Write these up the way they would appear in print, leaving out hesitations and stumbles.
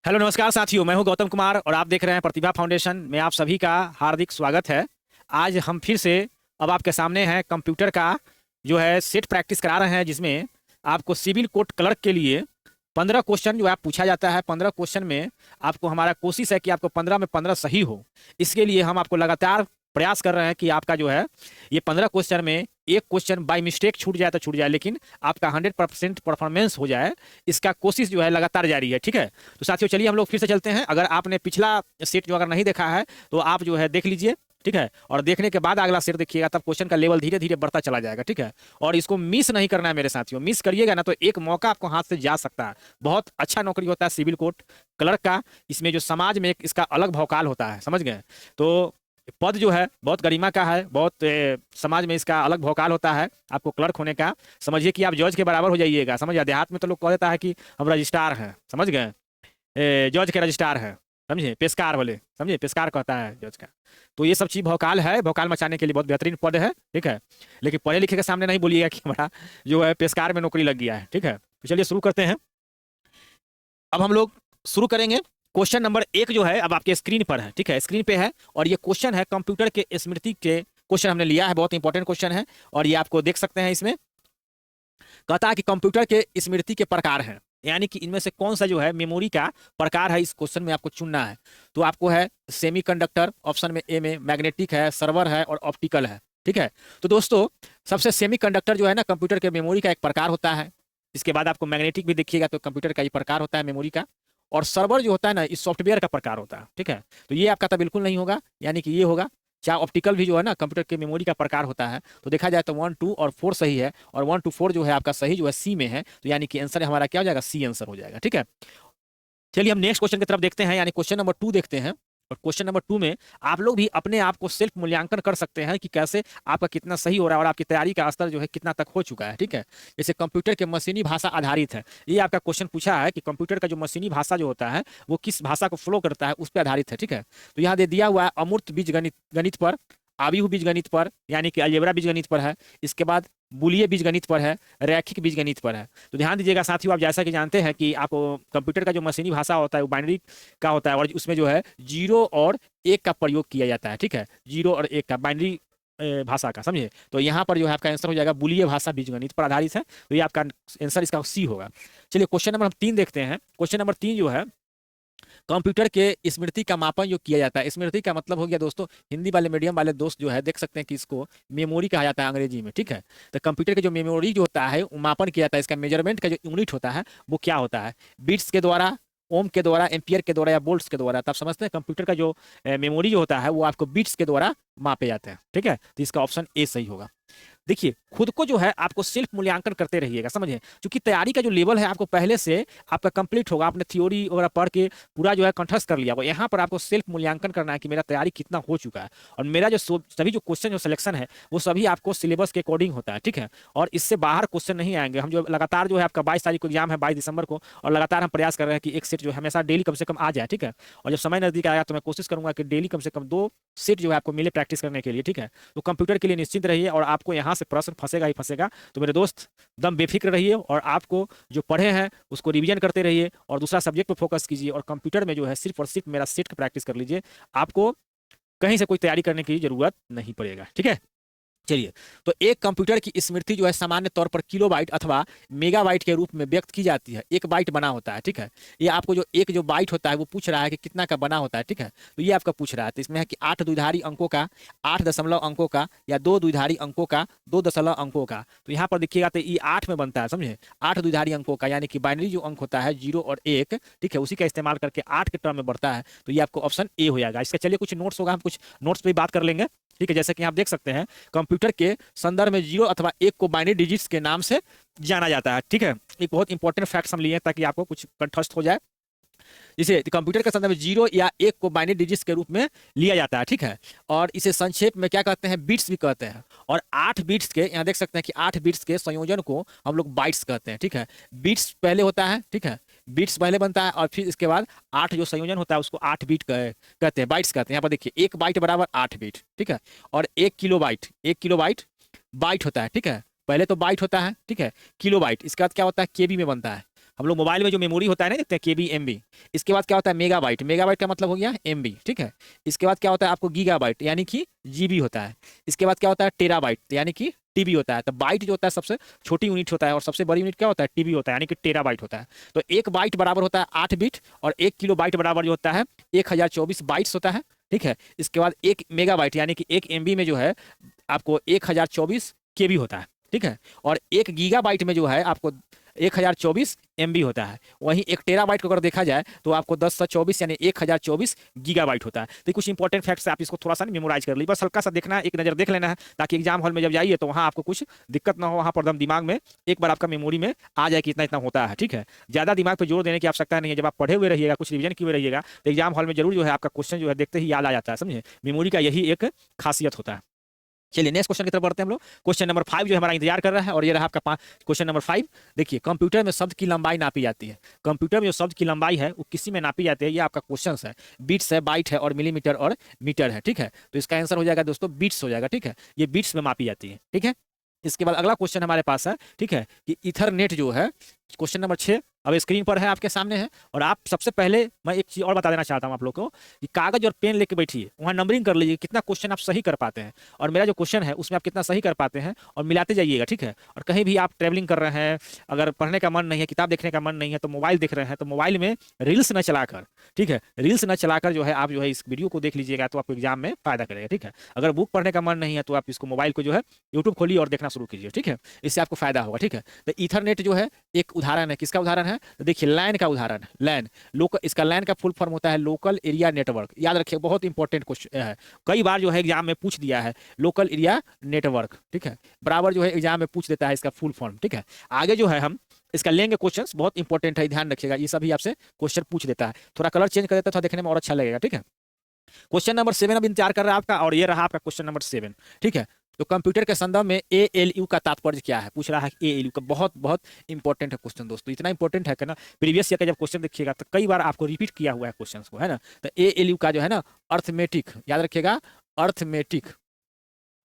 Hello नमस्कार साथियों, मैं हूं गौतम कुमार और आप देख रहे हैं प्रतिभा फाउंडेशन में आप सभी का हार्दिक स्वागत है। आज हम फिर से अब आपके सामने हैं कंप्यूटर का जो है सेट प्रैक्टिस करा रहे हैं, जिसमें आपको सिविल कोर्ट क्लर्क के लिए 15 क्वेश्चन जो है पूछा जाता है। 15 क्वेश्चन में आपको हमारा कोशिश है कि आपको 15 में 15 सही हो। इसके लिए हम आपको लगातार प्रयास कर रहे हैं कि आपका जो है ये 15 क्वेश्चन में एक क्वेश्चन बाय मिस्टेक छूट जाए तो छूट जाए, लेकिन आपका 100% परफॉर्मेंस हो जाए। इसका कोशिश जो है लगातार जारी है। ठीक है, तो साथियों चलिए हम लोग फिर से चलते हैं। अगर आपने पिछला सेट जो अगर नहीं देखा है तो आप जो है देख लीजिए। ठीक है, और देखने के बाद अगला सेट देखिएगा, तब क्वेश्चन का लेवल धीरे धीरे बढ़ता चला जाएगा। ठीक है, और इसको मिस नहीं करना है मेरे साथियों। मिस करिएगा ना तो एक मौका आपको हाथ से जा सकता है। बहुत अच्छा नौकरी होता है सिविल कोर्ट क्लर्क का। इसमें जो समाज में एक इसका अलग भौकाल होता है, समझ गए। तो पद जो है बहुत गरिमा का है, बहुत समाज में इसका अलग भौकाल होता है आपको क्लर्क होने का। समझिए कि आप जज के बराबर हो जाइएगा। समझिए, देहात में तो लोग कह देता है कि हम रजिस्ट्रार हैं, समझ गए, जज के रजिस्ट्रार है, समझे, पेशकार बोले, समझे, पेशकार कहता है जज का। तो ये सब चीज भौकाल है, भौकाल मचाने के लिए बहुत बेहतरीन पद है। ठीक है, लेकिन पढ़े लिखे के सामने नहीं बोलिएगा कि हमारा जो है पेशकार में नौकरी लग गया है। ठीक है, तो चलिए शुरू करते हैं। अब हम लोग शुरू करेंगे। क्वेश्चन नंबर 1 जो है अब आपके स्क्रीन पर है। ठीक है, स्क्रीन पे है और ये क्वेश्चन है कंप्यूटर के स्मृति के क्वेश्चन हमने लिया है। बहुत इंपॉर्टेंट क्वेश्चन है और ये आपको देख सकते हैं। इसमें कहता है कि कंप्यूटर के स्मृति के प्रकार हैं, यानी कि इनमें से कौन सा जो है मेमोरी का प्रकार है, इस क्वेश्चन में आपको चुनना है। तो आपको है सेमीकंडक्टर, ऑप्शन में ए में मैग्नेटिक है, सर्वर है और ऑप्टिकल है। ठीक है, तो दोस्तों सबसे सेमीकंडक्टर जो है ना कंप्यूटर के मेमोरी का एक प्रकार होता है। इसके बाद आपको मैग्नेटिक भी देखिएगा तो कंप्यूटर का ये प्रकार होता है मेमोरी का। और सर्वर जो होता है ना, इस सॉफ्टवेयर का प्रकार होता है। ठीक है, तो ये आपका तो बिल्कुल नहीं होगा, यानी कि ये होगा। चाहे ऑप्टिकल भी जो है ना कंप्यूटर के मेमोरी का प्रकार होता है। तो देखा जाए तो 1 2 और 4 सही है, और 1 2 4 जो है आपका सही जो है सी में है। तो यानी कि आंसर हमारा क्या हो जाएगा, सी आंसर हो जाएगा। ठीक है, चलिए हम नेक्स्ट क्वेश्चन की तरफ देखते हैं, यानी क्वेश्चन नंबर 2 देखते हैं। और क्वेश्चन नंबर 2 में आप लोग भी अपने आप को सेल्फ मूल्यांकन कर सकते हैं कि कैसे आपका कितना सही हो रहा है और आपकी तैयारी का स्तर जो है कितना तक हो चुका है। ठीक है, जैसे कंप्यूटर के मशीनी भाषा आधारित है, ये आपका क्वेश्चन पूछा है कि कंप्यूटर का जो मशीनी भाषा जो होता है वो किस भाषा को फॉलो करता है, उस पर आधारित है। ठीक है, तो यहाँ दे दिया हुआ है अमूर्त बीजगणित गणित पर, आव्यूह बीजगणित पर यानी कि अलजेब्रा बीजगणित पर है। इसके बाद बुलिये बीजगणित पर है, रैखिक बीजगणित पर है। तो ध्यान दीजिएगा साथियों, आप जैसा कि जानते हैं कि आप कंप्यूटर का जो मशीनी भाषा होता है वो बाइनरी का होता है और उसमें जो है 0 और 1 का प्रयोग किया जाता है। ठीक है, 0 और 1 का बाइनरी भाषा का, समझे। तो यहाँ पर जो है आपका आंसर हो जाएगा बुलिये भाषा बीजगणित पर आधारित है। तो ये आपका आंसर इसका सी होगा। चलिए क्वेश्चन नंबर हम 3 देखते हैं। क्वेश्चन नंबर 3 जो है कंप्यूटर के स्मृति का मापन जो किया जाता है। स्मृति का मतलब हो गया दोस्तों, हिंदी वाले मीडियम वाले दोस्त जो है देख सकते हैं कि इसको मेमोरी कहा जाता है अंग्रेजी में। ठीक है, तो कंप्यूटर के जो मेमोरी जो होता है वो मापन किया जाता है। इसका मेजरमेंट का जो यूनिट होता है वो क्या होता है, बिट्स के द्वारा, ओम के द्वारा, एम्पियर के द्वारा या वोल्ट्स के द्वारा। तब समझते हैं कंप्यूटर का जो मेमोरी जो होता है वो आपको बिट्स के द्वारा मापे जाते हैं। ठीक है, तो इसका ऑप्शन ए सही होगा। देखिए खुद को जो है आपको सेल्फ मूल्यांकन करते रहिएगा, समझे, क्योंकि तैयारी का जो लेवल है आपको पहले से आपका कंप्लीट होगा। आपने थ्योरी वगैरह पढ़ के पूरा जो है कंठस्थ कर लिया। यहाँ पर आपको सेल्फ मूल्यांकन करना है कि मेरा तैयारी कितना हो चुका है और मेरा जो सभी जो क्वेश्चन जो सिलेक्शन है वो सभी आपको सिलेबस के अकॉर्डिंग होता है। ठीक है, और इससे बाहर क्वेश्चन नहीं आएंगे। हम जो लगातार जो है आपका 22 तारीख को एग्जाम है, 22 दिसंबर को, और लगातार हम प्रयास कर रहे हैं कि एक सेट जो हमेशा डेली कम से कम आ जाए। ठीक है, और जब समय नजदीक आएगा तो मैं कोशिश करूंगा कि डेली कम से कम 2 सेट जो है आपको मिले प्रैक्टिस करने के लिए। ठीक है, तो कंप्यूटर के लिए निश्चिंत रहिए और आपको यहाँ से प्रश्न फंसेगा ही फंसेगा। तो मेरे दोस्त दम बेफिक्र रहिए और आपको जो पढ़े हैं उसको रिवीजन करते रहिए और दूसरा सब्जेक्ट पर फोकस कीजिए और कंप्यूटर में जो है सिर्फ और सिर्फ मेरा सेट की प्रैक्टिस कर लीजिए। आपको कहीं से कोई तैयारी करने की जरूरत नहीं पड़ेगा। ठीक है, चलिए, तो एक कंप्यूटर की स्मृति जो है सामान्य तौर पर किलोबाइट अथवा मेगाबाइट के रूप में व्यक्त की जाती है। एक बाइट बना होता है। ठीक है, ये आपको जो एक जो बाइट होता है वो पूछ रहा है कि कितना का बना होता है। ठीक है, तो ये आपका पूछ रहा है। तो इसमें है कि 8 द्विधारी अंकों का, 8 दशमलव अंकों का, या 2 द्विधारी अंकों का, 2 दशमलव अंकों का। तो यहाँ पर देखिएगा तो ये 8 में बनता है, समझे, 8 द्विधारी अंकों का, यानी कि बाइनरी जो अंक होता है 0 और 1। ठीक है, उसी का इस्तेमाल करके 8 के टर्म में बढ़ता है। तो ये आपको ऑप्शन ए हो जाएगा। इसका चलिए कुछ नोट्स होगा, हम कुछ नोट्स पे बात कर लेंगे। ठीक है, जैसे कि आप देख सकते हैं कंप्यूटर के संदर्भ में 0 अथवा 1 को बाइनरी डिजिट्स के नाम से जाना जाता है। ठीक है, एक बहुत इंपॉर्टेंट फैक्ट हम लिए ताकि आपको कुछ कंठस्थ हो जाए। इसे कंप्यूटर के संदर्भ में 0 या 1 को बाइनरी डिजिट्स के रूप में लिया जाता है। ठीक है, और इसे संक्षेप में क्या कहते हैं, बिट्स भी कहते हैं। और 8 बिट्स के, यहाँ देख सकते हैं कि 8 बिट्स के संयोजन को हम लोग बाइट्स कहते हैं। ठीक है, बिट्स पहले होता है। ठीक है, बिट्स पहले बनता है और फिर इसके बाद 8 जो संयोजन होता है उसको 8 बिट कहते हैं, बाइट्स कहते हैं। यहाँ पर देखिए 1 बाइट बराबर 8 बिट। ठीक है, और 1 किलोबाइट, 1 किलोबाइट बाइट होता है। ठीक है, पहले तो बाइट होता है। ठीक है, किलोबाइट, इसके बाद क्या होता है, केबी में बनता है। हम लोग मोबाइल में जो मेमोरी होता है ना, देखते हैं केबी एमबी। इसके बाद क्या होता है मेगाबाइट, मेगाबाइट का मतलब हो गया एमबी, ठीक है। इसके बाद क्या होता है आपको गीगाबाइट यानी कि जीबी होता है। इसके बाद क्या होता है टेराबाइट यानी कि टीबी होता है। तो बाइट जो होता है सबसे छोटी यूनिट होता है और सबसे बड़ी यूनिट क्या होता है टीबी होता है यानी कि टेराबाइट होता है। तो एक बाइट बराबर होता है 8 बिट और 1 किलो बाइट बराबर जो होता है 1024 बाइट्स होता है, ठीक है। इसके बाद 1 मेगाबाइट यानी कि 1 MB में जो है आपको 1024 केबी होता है, ठीक है। और 1 गीगाबाइट में जो है आपको 1024 MB होता है। वहीं 1 टेराबाइट को अगर देखा जाए तो आपको 1024 यानी 1024 गीगाबाइट होता है। तो कुछ इंपॉर्टेंट फैक्ट्स आप इसको थोड़ा सा मेमोराइज कर लीजिए, बस हल्का सा देखना है, एक नजर देख लेना है, ताकि एग्जाम हॉल में जब जाइए तो वहाँ आपको कुछ दिक्कत ना हो, वहाँ पर दम दिमाग में एक बार आपका मेमोरी में आ जाए कि इतना इतना होता है, ठीक है। ज्यादा दिमाग पर जोर देने की आवश्यकता नहीं है। जब आप पढ़े हुए रहिएगा, कुछ रिविजन किए हुए रहिएगा, तो एग्जाम हॉल में जरूर जो है आपका क्वेश्चन जो है देखते ही याद आ जाता है, समझे। मेमोरी का यही एक खासियत होता है। चलिए नेक्स्ट क्वेश्चन की तरफ बढ़ते हैं हम लोग। क्वेश्चन नंबर 5 जो हमारा इंतजार कर रहा है, और ये रहा आपका क्वेश्चन नंबर 5। देखिए कंप्यूटर में शब्द की लंबाई नापी जाती है। कंप्यूटर में जो शब्द की लंबाई है वो किसी में नापी जाती है, ये आपका क्वेश्चन है। बिट्स है, बाइट है और मिलीमीटर और मीटर है, ठीक है। तो इसका आंसर हो जाएगा दोस्तों बिट्स हो जाएगा, ठीक है। ये बिट्स में मापी जाती है, ठीक है। इसके बाद अगला क्वेश्चन हमारे पास है, ठीक है, कि इथरनेट जो है क्वेश्चन नंबर 6 अब स्क्रीन पर है, आपके सामने है। और आप सबसे पहले मैं एक चीज और बता देना चाहता हूं आप लोग को कि कागज और पेन लेके बैठिए, वहां नंबरिंग कर लीजिए कितना क्वेश्चन आप सही कर पाते हैं, और मेरा जो क्वेश्चन है उसमें आप कितना सही कर पाते हैं, और मिलाते जाइएगा, ठीक है। और कहीं भी आप ट्रेवलिंग कर रहे हैं, अगर पढ़ने का मन नहीं है, किताब देखने का मन नहीं है, तो मोबाइल देख रहे हैं, तो मोबाइल में रील्स न चलाकर, ठीक है, रील्स न चलाकर जो है आप जो है इस वीडियो को देख लीजिएगा, तो आपको एग्जाम में फायदा करेगा, ठीक है। अगर बुक पढ़ने का मन नहीं है तो आप इसको मोबाइल को जो है यूट्यूब खोलिए और देखना शुरू कीजिए, ठीक है। इससे आपको फायदा होगा, ठीक है। तो ईथरनेट जो है एक उदाहरण है, किसका उदाहरण है, तो देखिए लैन का उदाहरण है। लैन लोकल, इसका लैन का फुल फॉर्म होता है लोकल एरिया नेटवर्क। याद रखिए बहुत इंपॉर्टेंट क्वेश्चन है, कई बार जो है एग्जाम में पूछ दिया है लोकल एरिया नेटवर्क, ठीक है। बराबर जो है एग्जाम में पूछ देता है इसका फुल फॉर्म, ठीक है। आगे जो है हम इसका लेंगे क्वेश्चंस, बहुत इंपॉर्टेंट है, ध्यान रखिएगा, ये सभी आपसे क्वेश्चन पूछ देता है। थोड़ा कलर चेंज कर देता है तो देखने में और अच्छा लगेगा, ठीक है। क्वेश्चन नंबर 7 अब इंतजार कर रहा है आपका, और ये रहा आपका क्वेश्चन नंबर 7, ठीक है। तो कंप्यूटर के संदर्भ में ALU का तात्पर्य क्या है, पूछ रहा है ALU का। बहुत बहुत इंपॉर्टेंट है क्वेश्चन दोस्तों, इतना इंपॉर्टेंट है कि ना प्रीवियस ईयर का जब क्वेश्चन देखिएगा तो कई बार आपको रिपीट किया हुआ है क्वेश्चन को, है ना। तो ALU का जो है ना अर्थमेटिक, याद रखिएगा अर्थमेटिक,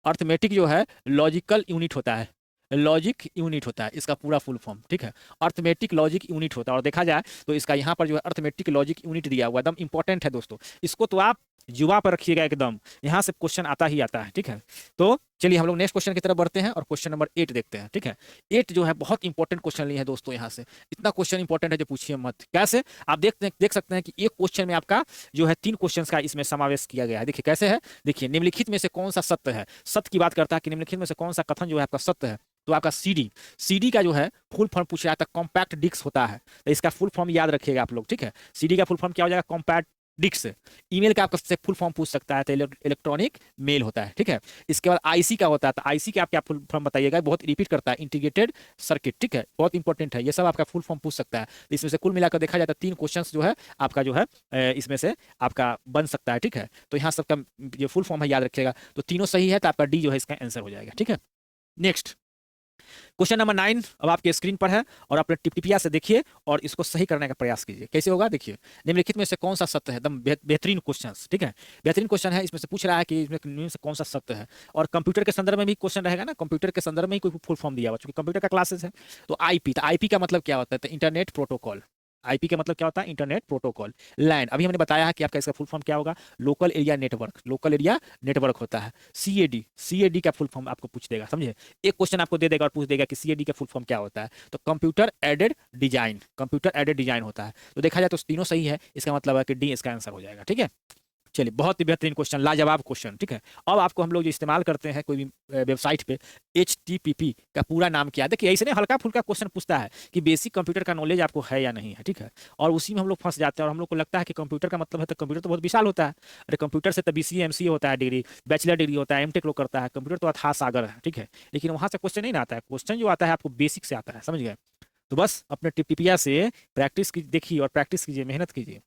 अर्थमेटिक जो है लॉजिकल यूनिट होता है, लॉजिक यूनिट होता है इसका पूरा फुल फॉर्म, ठीक है। अर्थमेटिक लॉजिक यूनिट होता है, और देखा जाए तो इसका यहाँ पर जो है अर्थमेटिक लॉजिक यूनिट दिया हुआ एकदम इंपॉर्टेंट है दोस्तों, इसको तो आप जुआ पर रखिएगा एकदम, यहाँ से क्वेश्चन आता ही आता है, ठीक है। तो चलिए हम लोग नेक्स्ट क्वेश्चन की तरफ बढ़ते हैं और क्वेश्चन नंबर 8 देखते हैं, ठीक है। 8 जो है बहुत इंपॉर्टेंट क्वेश्चन लिए है दोस्तों, यहाँ से इतना क्वेश्चन इंपॉर्टेंट है जो पूछिए मत। कैसे आप देख सकते हैं कि एक क्वेश्चन में आपका जो है 3 क्वेश्चन का इसमें समावेश किया गया है। देखिए कैसे है, देखिए निम्नलिखित में से कौन सा सत्य है, सत्य की बात करता है कि निम्नलिखित में से कौन सा कथन जो है आपका सत्य है। तो आपका CD का जो है फुल फॉर्म पूछ रहा था, कॉम्पैक्ट डिस्क होता है, तो इसका फुल फॉर्म याद रखिएगा आप लोग, ठीक है। CD का फुल फॉर्म क्या हो जाएगा, कॉम्पैक्ट डिस्क। ईमेल का आपका से फुल फॉर्म पूछ सकता है, तो इलेक्ट्रॉनिक मेल होता है, ठीक है। इसके बाद IC का होता है, तो IC का आप क्या फुल फॉर्म बताइएगा, बहुत रिपीट करता है, इंटीग्रेटेड सर्किट, ठीक है, बहुत इंपॉर्टेंट है, ये सब आपका फुल फॉर्म पूछ सकता है। तो इसमें से कुल मिलाकर देखा जाता है 3 क्वेश्चन जो है आपका जो है इसमें से आपका बन सकता है, ठीक है। तो यहाँ सबका जो फुल फॉर्म है याद रखिएगा, तो तीनों सही है, तो आपका D जो है इसका आंसर हो जाएगा, ठीक है। नेक्स्ट क्वेश्चन नंबर 9 अब आपके स्क्रीन पर है, और अपने टिपटिपिया से देखिए और इसको सही करने का प्रयास कीजिए। कैसे होगा देखिए, निम्नलिखित में से कौन सा सत्य है, एकदम बेहतरीन क्वेश्चन, ठीक है, बेहतरीन क्वेश्चन है। इसमें से पूछ रहा है कि इसमें से कौन सा सत्य है, और कंप्यूटर के संदर्भ में भी क्वेश्चन रहेगा ना, कंप्यूटर के संदर्भ में ही कोई फुल फॉर्म दिया हुआ, चूंकि कंप्यूटर का क्लासेस है। तो IP का मतलब क्या होता है, तो इंटरनेट प्रोटोकॉल। IP का मतलब क्या होता है, इंटरनेट प्रोटोकॉल। लैन अभी हमने बताया है कि आपका इसका फुल फॉर्म क्या होगा, local area network, local area network होता है। CAD का फुल फॉर्म आपको पूछ देगा, समझे, एक क्वेश्चन आपको दे देगा और पूछ देगा कि CAD का फुल फॉर्म क्या होता है, तो computer aided design, computer aided design होता है। तो देखा जाए तो तीनों सही है, इसका मतलब है कि D इसका आंसर हो जाएगा, ठीक है। चलिए बहुत ही बेहतरीन क्वेश्चन, लाजवाब क्वेश्चन, ठीक है। अब आपको हम लोग जो इस्तेमाल करते हैं कोई भी वेबसाइट पे, HTTP का पूरा नाम क्या है। देखिए ऐसे नहीं हल्का फुल्का क्वेश्चन पूछता है कि बेसिक कंप्यूटर का नॉलेज आपको है या नहीं है, ठीक है। और उसी में हम लोग फंस जाते हैं, और हम लोग को लगता है कि कंप्यूटर का मतलब है, तो कंप्यूटर तो बहुत विशाल होता है। अरे कंप्यूटर से तो BCA MCA होता है डिग्री, बैचलर डिग्री होता है, M.Tech लोग करता है, कंप्यूटर तो अथाह सागर है, ठीक है। लेकिन वहां से क्वेश्चन नहीं ना आता है, क्वेश्चन जो आता है आपको बेसिक से आता है, समझ गए। तो बस अपने टिपटिपिया से प्रैक्टिस की देखिए और प्रैक्टिस कीजिए, मेहनत कीजिए।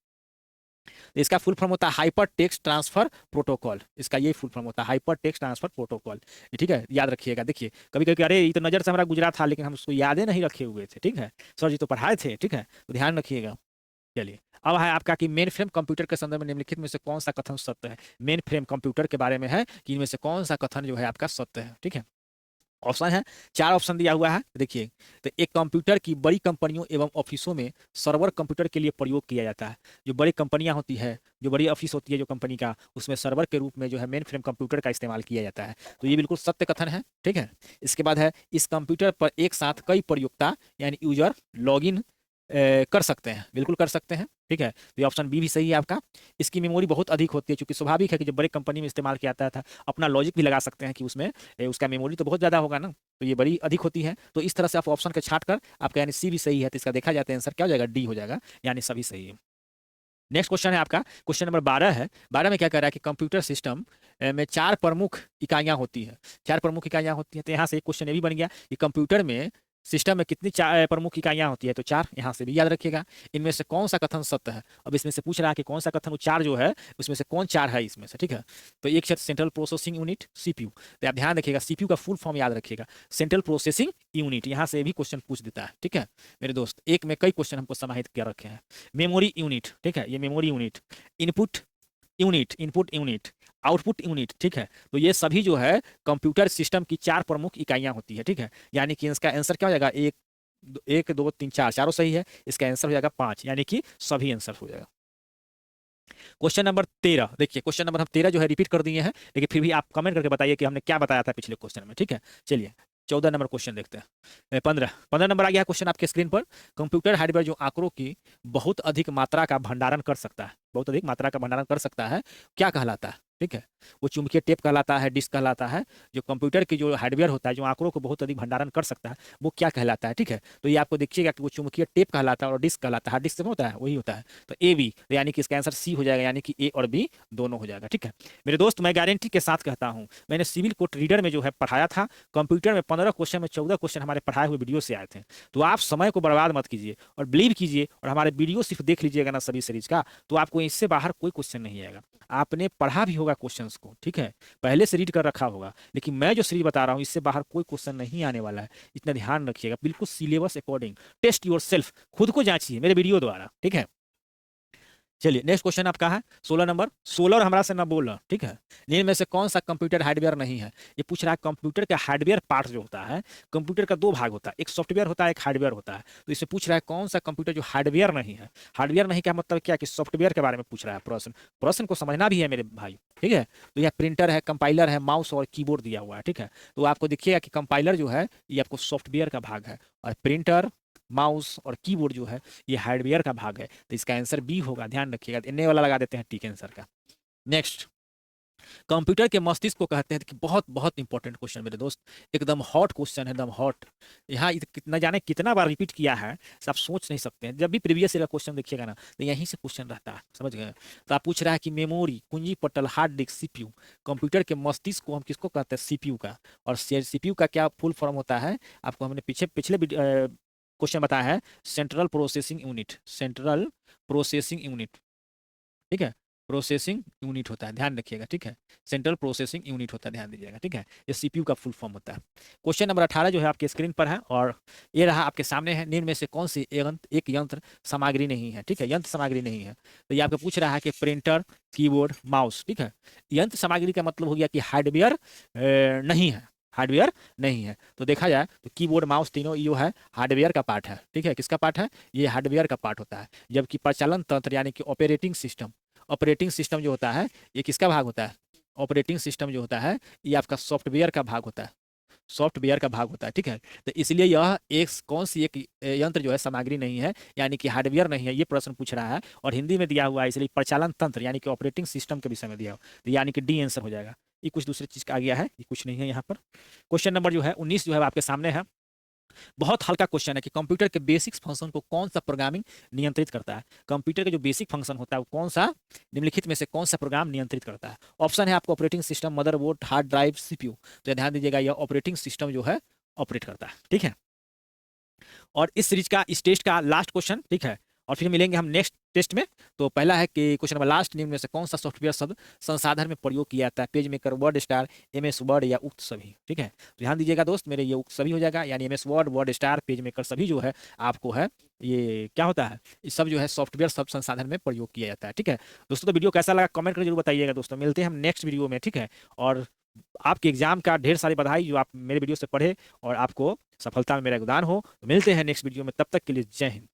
इसका फुल फॉर्म होता है हाइपर टेक्स्ट ट्रांसफर प्रोटोकॉल, इसका ये फुल फॉर्म होता है हाइपर टेक्स्ट ट्रांसफर प्रोटोकॉल, ठीक है, याद रखिएगा। देखिए कभी कभी अरे ये तो नजर से हमारा गुजरा था, लेकिन हम उसको यादें नहीं रखे हुए थे, ठीक है, सर जी तो पढ़ाए थे, ठीक है, तो ध्यान रखिएगा। चलिए अब है आपका कि मेन फ्रेम कंप्यूटर के संदर्भ में निम्नलिखित में से कौन सा कथन सत्य है। मेन फ्रेम कंप्यूटर के बारे में है कि इनमें से कौन सा कथन जो है आपका सत्य है, ठीक है। ऑप्शन है, 4 ऑप्शन दिया हुआ है देखिए। तो एक कंप्यूटर की बड़ी कंपनियों एवं ऑफिसों में सर्वर कंप्यूटर के लिए प्रयोग किया जाता है। जो बड़ी कंपनियां होती है, जो बड़ी ऑफिस होती है जो कंपनी का, उसमें सर्वर के रूप में जो है मेन फ्रेम कंप्यूटर का इस्तेमाल किया जाता है। तो ये बिल्कुल सत्य कथन है, ठीक है। इसके बाद है, इस कंप्यूटर पर एक साथ कई प्रयोक्ता यानी यूजर लॉगिन कर सकते हैं, बिल्कुल कर सकते हैं, ठीक है। तो ये ऑप्शन बी भी सही है आपका। इसकी मेमोरी बहुत अधिक होती है, क्योंकि स्वाभाविक है कि जब बड़े कंपनी में इस्तेमाल किया जाता था, अपना लॉजिक भी लगा सकते हैं कि उसमें उसका मेमोरी तो बहुत ज़्यादा होगा ना, तो ये बड़ी अधिक होती है। तो इस तरह से आप ऑप्शन के छाट कर आपका यानी सी भी सही है, तो इसका देखा जाता है आंसर क्या हो जाएगा, डी हो जाएगा, यानी सभी सही है। नेक्स्ट क्वेश्चन है आपका, क्वेश्चन नंबर 12 है। 12 में क्या कह रहा है कि कंप्यूटर सिस्टम में 4 प्रमुख इकाइयां होती हैं। 4 प्रमुख इकाइयां होती हैं, तो यहाँ से एक क्वेश्चन ये भी बन गया कि कंप्यूटर में सिस्टम में कितनी प्रमुख इकाइयां होती है, तो 4 यहाँ से भी याद रखिएगा। इनमें से कौन सा कथन सत्य है, अब इसमें से पूछ रहा है कि कौन सा कथन, वो 4 जो है उसमें से कौन 4 है इसमें से, ठीक है। तो एक सेंट्रल प्रोसेसिंग यूनिट सीपीयू, तो आप ध्यान रखिएगा, सीपीयू का फुल फॉर्म याद रखिएगा, सेंट्रल प्रोसेसिंग यूनिट। यहाँ से भी क्वेश्चन पूछ देता है, ठीक है मेरे दोस्त, एक में कई क्वेश्चन हमको समाहित कर रखे हैं। मेमोरी यूनिट, ठीक है, ये memory unit, input unit, output unit, ठीक है। तो ये सभी जो है कंप्यूटर सिस्टम की 4 प्रमुख इकाइयां होती है, ठीक है। यानी कि इसका आंसर क्या हो जाएगा, 1 2 3 4, चारों सही है, इसका आंसर हो जाएगा 5, यानी कि सभी आंसर हो जाएगा। क्वेश्चन नंबर 13 देखिए, क्वेश्चन नंबर हम 13 जो है रिपीट कर दिए हैं, लेकिन फिर भी आप कमेंट करके बताइए कि हमने क्या बताया था पिछले क्वेश्चन में, ठीक है। चलिए 14 नंबर क्वेश्चन देखते हैं। 15 नंबर आ गया क्वेश्चन आपके स्क्रीन पर। कंप्यूटर हार्डवेयर जो आंकड़ों की बहुत अधिक मात्रा का भंडारण कर सकता है, बहुत अधिक मात्रा का भंडारण कर सकता है, क्या कहलाता है, ठीक है। वो चुंबकीय टेप कहलाता है, डिस्क कहलाता है। जो कंप्यूटर की जो हार्डवेयर होता है, जो आंकड़ों को बहुत अधिक भंडारण कर सकता है, वो क्या कहलाता है, ठीक है। तो ये आपको देखिएगा कि वो चुंबकीय टेप कहलाता है और डिस्क कहलाता है। हार्ड डिस्क से होता है, वही होता है। तो ए बी, तो यानी कि इसका आंसर सी हो जाएगा, यानी कि ए और बी दोनों हो जाएगा, ठीक है मेरे दोस्त। मैं गारंटी के साथ कहता हूं, मैंने सिविल कोड रीडर में जो है पढ़ाया था, कंप्यूटर में 15 क्वेश्चन में 14 क्वेश्चन हमारे पढ़ाए हुए वीडियो से आए थे। तो आप समय को बर्बाद मत कीजिए और बिलीव कीजिए, और हमारे वीडियो सिर्फ देख लीजिएगा ना सभी सीरीज का, तो आपको इससे बाहर कोई क्वेश्चन नहीं आएगा। आपने पढ़ा भी होगा क्वेश्चंस को, ठीक है, पहले से रीड कर रखा होगा, लेकिन मैं जो सीरीज बता रहा हूं इससे बाहर कोई क्वेश्चन नहीं आने वाला है, इतना ध्यान रखिएगा। बिल्कुल syllabus according taste your self, खुद को जांचिए मेरे वीडियो द्वारा, ठीक है। चलिए नेक्स्ट क्वेश्चन आपका है 16 नंबर। 16 और हमारा से ना बोलना, ठीक है। निम्न में से कौन सा कंप्यूटर हार्डवेयर नहीं है, ये पूछ रहा है। कंप्यूटर का हार्डवेयर पार्ट जो होता है, कंप्यूटर का 2 भाग होता है, एक सॉफ्टवेयर होता है, एक हार्डवेयर होता है। तो इसे पूछ रहा है कौन सा कंप्यूटर जो हार्डवेयर नहीं है। हार्डवेयर नहीं का मतलब क्या, कि सॉफ्टवेयर के बारे में पूछ रहा है प्रश्न। प्रश्न को समझना भी है मेरे भाई, ठीक है। तो यह प्रिंटर है, कंपाइलर है, माउस और कीबोर्ड दिया हुआ है, ठीक है। तो आपको देखिएगा कि कंपाइलर जो है ये आपको सॉफ्टवेयर का भाग है, और प्रिंटर, माउस और कीबोर्ड जो है ये हार्डवेयर का भाग है। तो इसका आंसर बी होगा, ध्यान रखिएगा, इन्ने वाला लगा देते हैं ठीक आंसर का। नेक्स्ट, कंप्यूटर के मस्तिष्क को कहते हैं, कि बहुत बहुत इंपॉर्टेंट क्वेश्चन मेरे दोस्त, एकदम हॉट क्वेश्चन है, एकदम हॉट। यहाँ कितना जाने कितना बार रिपीट किया है, आप सोच नहीं सकते हैं। जब भी प्रीवियस ईयर का क्वेश्चन देखिएगा ना, तो यहीं से क्वेश्चन रहता है, समझ गए। तो आप पूछ रहा है कि मेमोरी, कुंजी पटल, हार्ड डिस्क, सीपीयू। कंप्यूटर के मस्तिष्क को हम किसको कहते हैं, सीपीयू का। और सीपीयू का क्या फुल फॉर्म होता है, आपको हमने पिछले क्वेश्चन बताया है, central processing unit, central processing unit, ठीक है। प्रोसेसिंग यूनिट होता है, ध्यान रखिएगा, ठीक है। सेंट्रल प्रोसेसिंग यूनिट होता है, ध्यान दीजिएगा, ठीक है। ये सीपीयू का फुल फॉर्म होता है। क्वेश्चन नंबर 18 जो है आपके स्क्रीन पर है, और ये रहा आपके सामने है। निम्न में से कौन सी एक यंत्र सामग्री नहीं है, ठीक है, यंत्र सामग्री नहीं है। तो ये आपको पूछ रहा है कि प्रिंटर, कीबोर्ड, माउस, ठीक है। यंत्र सामग्री का मतलब हो गया कि हार्डवेयर नहीं है, हार्डवेयर नहीं है। तो देखा जाए तो कीबोर्ड, माउस तीनों ये है हार्डवेयर का पार्ट है, ठीक है। किसका पार्ट है, ये हार्डवेयर का पार्ट होता है। जबकि प्रचालन तंत्र यानी कि ऑपरेटिंग सिस्टम, ऑपरेटिंग सिस्टम जो होता है ये किसका भाग होता है, ऑपरेटिंग सिस्टम जो होता है ये आपका सॉफ्टवेयर का भाग होता है, सॉफ्टवेयर का भाग होता है, ठीक है। तो इसलिए यह एक कौन सी एक यंत्र जो है सामग्री नहीं है, यानी कि हार्डवेयर नहीं है, ये प्रश्न पूछ रहा है, और हिंदी में दिया हुआ है, इसलिए प्रचालन तंत्र यानी कि ऑपरेटिंग सिस्टम के विषय में दिया हो, तो यानी कि डी आंसर हो जाएगा। ये कुछ दूसरी चीज का आ गया है, ये कुछ नहीं है यहाँ पर। क्वेश्चन नंबर जो है 19 जो है आपके सामने है। बहुत हल्का क्वेश्चन है कि कंप्यूटर के बेसिक फंक्शन को कौन सा प्रोग्रामिंग नियंत्रित करता है। कंप्यूटर का जो बेसिक फंक्शन होता है वो कौन सा, निम्नलिखित में से कौन सा प्रोग्राम नियंत्रित करता है। ऑप्शन है आपको operating system, motherboard, hard drive, CPU. तो ध्यान दीजिएगा, यह ऑपरेटिंग सिस्टम जो है ऑपरेट करता है, ठीक है। और इस सीरीज का, इस टेस्ट का लास्ट क्वेश्चन, ठीक है, और फिर मिलेंगे हम नेक्स्ट टेस्ट में। तो पहला है कि क्वेश्चन नंबर लास्ट, निम्न में से कौन सा सॉफ्टवेयर शब्द संसाधन में प्रयोग किया जाता है। Page maker, word star, MS word या उक्त सभी, ठीक है। तो ध्यान दीजिएगा दोस्त मेरे, ये उक्त सभी हो जाएगा, यानी MS word, word star, page maker सभी जो है आपको है, ये क्या होता है, ये सब जो है सॉफ्टवेयर सब संसाधन में प्रयोग किया जाता है, ठीक है दोस्तों। तो वीडियो कैसा लगा कमेंट करके जरूर बताइएगा दोस्तों। मिलते हैं हम नेक्स्ट वीडियो में, ठीक है। और आपके एग्जाम का ढेर सारी बधाई जो आप मेरे वीडियो से पढ़े और आपको सफलता में मेरा योगदान हो। तो मिलते हैं नेक्स्ट वीडियो में, तब तक के लिए जय हिंद।